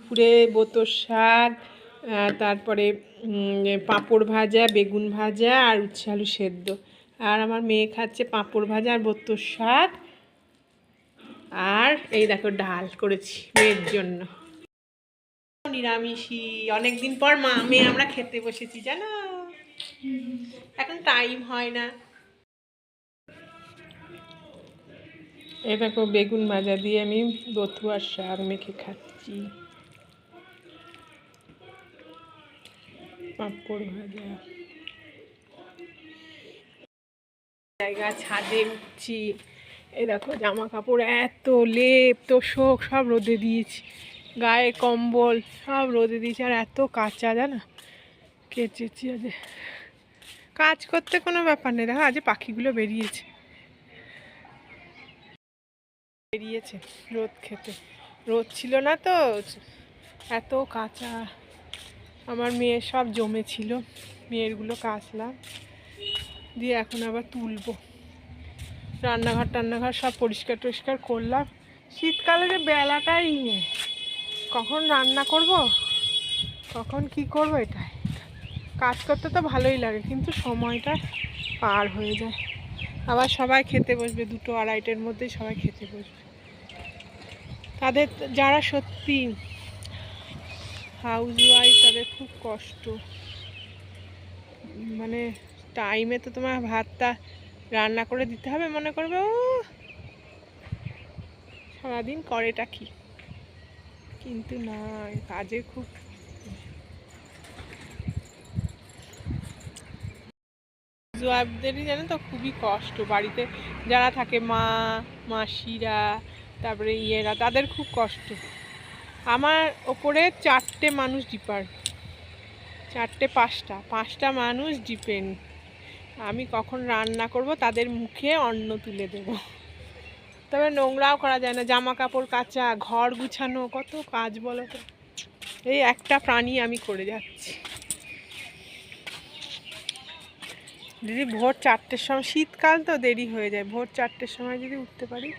দুপুরে বোতর শাক, তারপরে পাঁপড় ভাজা, বেগুন ভাজা আর উচ্ছে আলু সেদ্ধ। আর আমার মেয়ে খাচ্ছে পাঁপড় ভাজা আর বোতর শাক। আর এই দেখো ডাল করেছি মেয়ের জন্য, নিরামিষই। অনেকদিন পর মেয়ে আমরা খেতে বসেছি জানো, এখন টাইম হয় না। এই দেখো বেগুন ভাজা দিয়ে আমি বথুয়ার শাক মেখে খাচ্ছি, পাঁপড় ভাজা। জায়গা ছাদে উঠছি, এই দেখো জামা কাপড় এত লেপ তোশক সব রোদে দিয়েছি, গায়ে কম্বল সব রোদে দিয়েছি। আর এত কাঁচা জানো, কেচেছি। আজ কাজ করতে কোনো ব্যাপার নেই, দেখো আজ পাখিগুলো বেরিয়েছে রোদ খেতে, রোদ ছিল না তো, এত কাঁচা। আমার মেয়ের সব জমেছিল, মেয়েরগুলো কাচলাম দিয়ে এখন আবার তুলবো। রান্নাঘর সব পরিষ্কার টরিষ্কার করলাম। শীতকালে যে বেলাটাই নেই, কখন রান্না করব কখন কি করব, এটাই। কাজ করতে তো ভালোই লাগে, কিন্তু সময়টা পার হয়ে যায়। আবার সবাই খেতে বসবে, 2-2:30টার মধ্যেই সবাই খেতে বসবে। তাদের যারা সত্যি হাউস ওয়াইফ তাদের খুব কষ্ট, মানে টাইমে তো তোমার ভাতটা রান্না করে দিতে হবে, মনে করবে ও সারাদিন করেটা কি, কিন্তু না, কাজে খুব। ওয়াইফদেরই জানো তো খুবই কষ্ট, বাড়িতে যারা থাকে মা মাসিরা, তারপরে ইয়েরা, তাদের খুব কষ্ট। আমার ওপরে 4টে মানুষ ডিপার, 5টা মানুষ ডিপেন্ড। আমি কখন রান্না করব তাদের মুখে অন্ন তুলে দেব। তবে নোংরাও করা যায় না, জামা কাপড় কাচা, ঘর গুছানো, কত কাজ বলো তো। এই একটা প্রাণী আমি করে যাচ্ছি। দিদি ভোর 4টের সময়, শীতকাল তো দেরি হয়ে যায়, ভোর 4টের সময় যদি উঠতে পারি